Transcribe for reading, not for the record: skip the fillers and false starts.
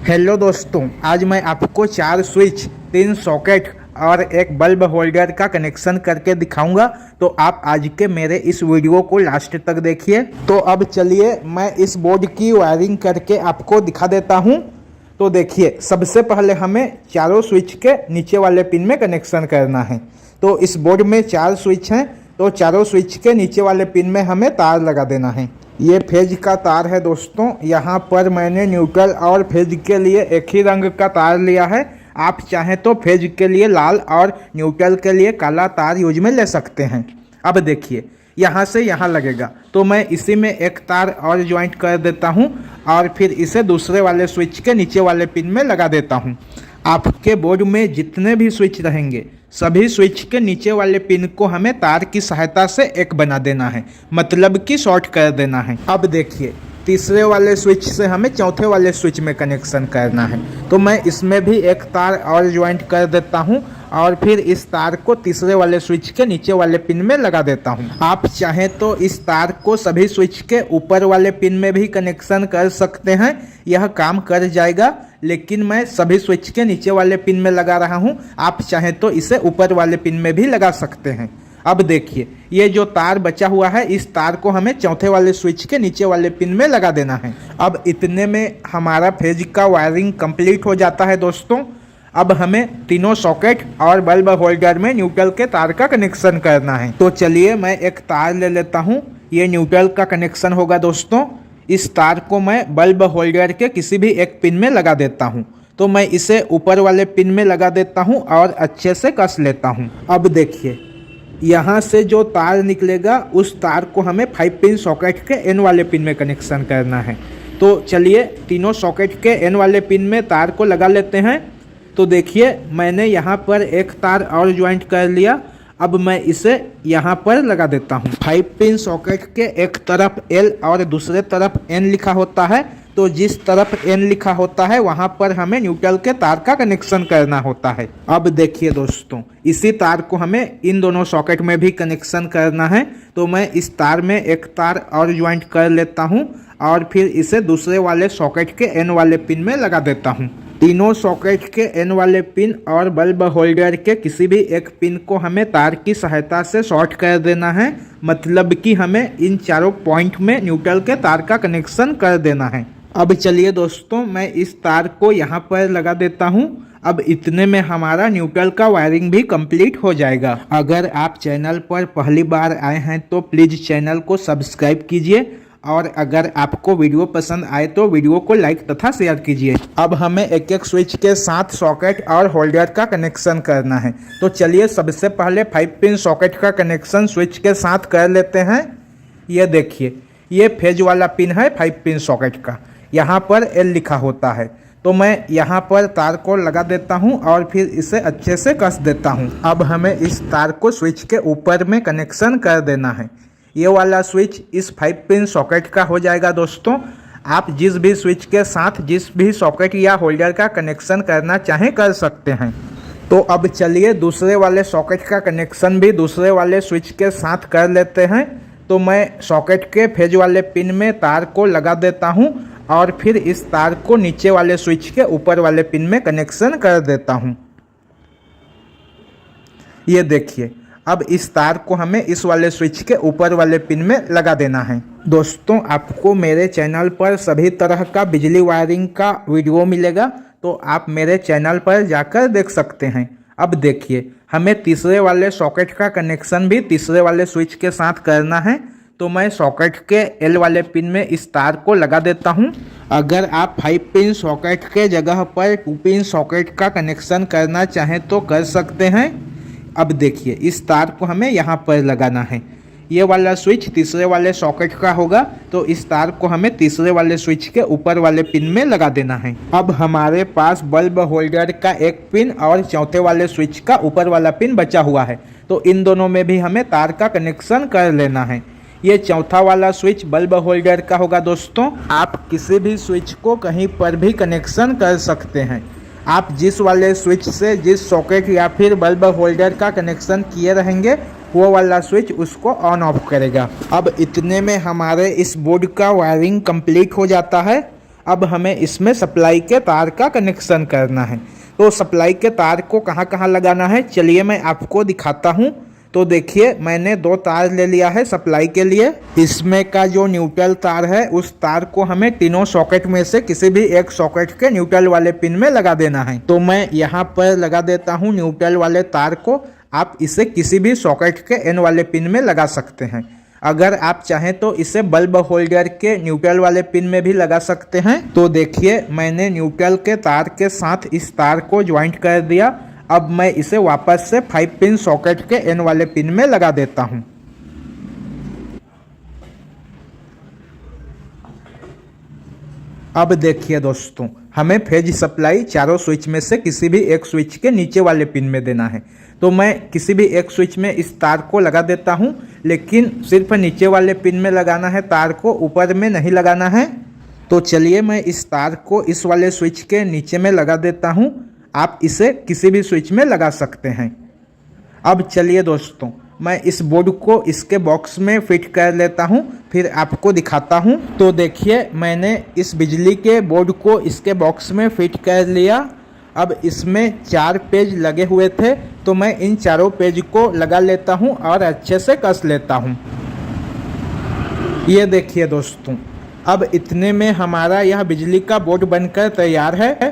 Hello दोस्तों, आज मैं आपको 4 स्विच, 3 सॉकेट और एक बल्ब होल्डर का कनेक्शन करके दिखाऊंगा। तो आप आज के मेरे इस वीडियो को लास्ट तक देखिए। तो अब चलिए मैं इस बोर्ड की वायरिंग करके आपको दिखा देता हूं। तो देखिए, सबसे पहले हमें चारों स्विच के नीचे वाले पिन में कनेक्शन करना है। तो इस बोर्ड में 4 स्विच हैं, तो चारों स्विच के नीचे वाले पिन में हमें तार लगा देना है। ये फेज का तार है दोस्तों। यहाँ पर मैंने न्यूट्रल और फेज के लिए एक ही रंग का तार लिया है। आप चाहें तो फेज के लिए लाल और न्यूट्रल के लिए काला तार यूज में ले सकते हैं। अब देखिए, यहाँ से यहाँ लगेगा, तो मैं इसी में एक तार और ज्वाइंट कर देता हूँ और फिर इसे दूसरे वाले स्विच के नीचे वाले पिन में लगा देता हूँ। आपके बोर्ड में जितने भी स्विच रहेंगे, सभी स्विच के नीचे वाले पिन को हमें तार की सहायता से एक बना देना है, मतलब कि शॉर्ट कर देना है। अब देखिए, तीसरे वाले स्विच से हमें चौथे वाले स्विच में कनेक्शन करना है, तो मैं इसमें भी एक तार और ज्वाइंट कर देता हूं और फिर इस तार को तीसरे वाले स्विच के नीचे वाले पिन में लगा देता हूं। आप चाहें तो इस तार को सभी स्विच के ऊपर वाले पिन में भी कनेक्शन कर सकते हैं, यह काम कर जाएगा, लेकिन मैं सभी स्विच के नीचे वाले पिन में लगा रहा हूं। आप चाहें तो इसे ऊपर वाले पिन में भी लगा सकते हैं। अब देखिए, ये जो तार बचा हुआ है, इस तार को हमें चौथे वाले स्विच के नीचे वाले पिन में लगा देना है। अब इतने में हमारा फेज का वायरिंग कंप्लीट हो जाता है दोस्तों। अब हमें तीनों सॉकेट और बल्ब होल्डर में न्यूट्रल के तार का कनेक्शन करना है। तो चलिए मैं एक तार ले लेता हूँ। ये न्यूट्रल का कनेक्शन होगा दोस्तों। इस तार को मैं बल्ब होल्डर के किसी भी एक पिन में लगा देता हूँ। तो मैं इसे ऊपर वाले पिन में लगा देता हूँ और अच्छे से कस लेता हूँ। अब देखिए, यहाँ से जो तार निकलेगा, उस तार को हमें 5 पिन सॉकेट के एन वाले पिन में कनेक्शन करना है। तो चलिए तीनों सॉकेट के एन वाले पिन में तार को लगा लेते हैं। तो देखिए, मैंने यहाँ पर एक तार और ज्वाइंट कर लिया। अब मैं इसे यहाँ पर लगा देता हूँ। 5 पिन सॉकेट के एक तरफ L और दूसरे तरफ N लिखा होता है, तो जिस तरफ N लिखा होता है वहाँ पर हमें न्यूट्रल के तार का कनेक्शन करना होता है। अब देखिए दोस्तों, इसी तार को हमें इन दोनों सॉकेट में भी कनेक्शन करना है। तो मैं इस तार में एक तार और ज्वाइंट कर लेता हूँ और फिर इसे दूसरे वाले सॉकेट के N वाले पिन में लगा देता हूँ। तीनों सॉकेट के N वाले पिन और बल्ब होल्डर के किसी भी एक पिन को हमें तार की सहायता से शॉर्ट कर देना है, मतलब कि हमें इन चारों पॉइंट में न्यूट्रल के तार का कनेक्शन कर देना है। अब चलिए दोस्तों, मैं इस तार को यहाँ पर लगा देता हूँ। अब इतने में हमारा न्यूट्रल का वायरिंग भी कंप्लीट हो जाएगा। अगर आप चैनल पर पहली बार आए हैं तो प्लीज़ चैनल को सब्सक्राइब कीजिए और अगर आपको वीडियो पसंद आए तो वीडियो को लाइक तथा शेयर कीजिए। अब हमें एक एक स्विच के साथ सॉकेट और होल्डर का कनेक्शन करना है। तो चलिए सबसे पहले 5 पिन सॉकेट का कनेक्शन स्विच के साथ कर लेते हैं। ये देखिए, ये फेज वाला पिन है 5 पिन सॉकेट का, यहाँ पर L लिखा होता है। तो मैं यहाँ पर तार को लगा देता हूँ और फिर इसे अच्छे से कस देता हूँ। अब हमें इस तार को स्विच के ऊपर में कनेक्शन कर देना है। ये वाला स्विच इस 5 पिन सॉकेट का हो जाएगा दोस्तों। आप जिस भी स्विच के साथ जिस भी सॉकेट या होल्डर का कनेक्शन करना चाहें कर सकते हैं। तो अब चलिए दूसरे वाले सॉकेट का कनेक्शन भी दूसरे वाले स्विच के साथ कर लेते हैं। तो मैं सॉकेट के फेज वाले पिन में तार को लगा देता हूं और फिर इस तार को नीचे वाले स्विच के ऊपर वाले पिन में कनेक्शन कर देता हूं। ये देखिए, अब इस तार को हमें इस वाले स्विच के ऊपर वाले पिन में लगा देना है। दोस्तों, आपको मेरे चैनल पर सभी तरह का बिजली वायरिंग का वीडियो मिलेगा, तो आप मेरे चैनल पर जाकर देख सकते हैं। अब देखिए, हमें तीसरे वाले सॉकेट का कनेक्शन भी तीसरे वाले स्विच के साथ करना है। तो मैं सॉकेट के L वाले पिन में इस तार को लगा देता हूं। अगर आप 5 पिन सॉकेट के जगह पर 2 पिन सॉकेट का कनेक्शन करना चाहें तो कर सकते हैं। अब देखिए, इस तार को हमें यहाँ पर लगाना है। ये वाला स्विच तीसरे वाले सॉकेट का होगा, तो इस तार को हमें तीसरे वाले स्विच के ऊपर वाले पिन में लगा देना है। अब हमारे पास बल्ब होल्डर का एक पिन और चौथे वाले स्विच का ऊपर वाला पिन बचा हुआ है, तो इन दोनों में भी हमें तार का कनेक्शन कर लेना है। ये चौथा वाला स्विच बल्ब होल्डर का होगा दोस्तों। आप किसी भी स्विच को कहीं पर भी कनेक्शन कर सकते हैं। आप जिस वाले स्विच से जिस सॉकेट या फिर बल्ब होल्डर का कनेक्शन किए रहेंगे, वो वाला स्विच उसको ऑन ऑफ करेगा। अब इतने में हमारे इस बोर्ड का वायरिंग कंप्लीट हो जाता है। अब हमें इसमें सप्लाई के तार का कनेक्शन करना है। तो सप्लाई के तार को कहाँ कहाँ लगाना है चलिए मैं आपको दिखाता हूँ। तो देखिए मैंने 2 तार ले लिया है सप्लाई के लिए। इसमें का जो न्यूट्रल तार है उस तार को हमें तीनों सॉकेट में से किसी भी एक सॉकेट के न्यूट्रल वाले पिन में लगा देना है। तो मैं यहाँ पर लगा देता हूँ न्यूट्रल वाले तार को। आप इसे किसी भी सॉकेट के एन वाले पिन में लगा सकते हैं। अगर आप चाहें तो इसे बल्ब होल्डर के न्यूट्रल वाले पिन में भी लगा सकते हैं। तो देखिए मैंने न्यूट्रल के तार के साथ इस तार को ज्वाइंट कर दिया। अब मैं इसे वापस से 5 पिन सॉकेट के एन वाले पिन में लगा देता हूं। अब देखिए दोस्तों, हमें फेज सप्लाई चारों स्विच में से किसी भी एक स्विच के नीचे वाले पिन में देना है। तो मैं किसी भी एक स्विच में इस तार को लगा देता हूं, लेकिन सिर्फ नीचे वाले पिन में लगाना है, तार को ऊपर में नहीं लगाना है। तो चलिए मैं इस तार को इस वाले स्विच के नीचे में लगा देता हूं। आप इसे किसी भी स्विच में लगा सकते हैं। अब चलिए दोस्तों, मैं इस बोर्ड को इसके बॉक्स में फिट कर लेता हूं, फिर आपको दिखाता हूं। तो देखिए मैंने इस बिजली के बोर्ड को इसके बॉक्स में फिट कर लिया। अब इसमें 4 पेज लगे हुए थे, तो मैं इन चारों पेज को लगा लेता हूं और अच्छे से कस लेता हूं। ये देखिए दोस्तों, अब इतने में हमारा यह बिजली का बोर्ड बनकर तैयार है।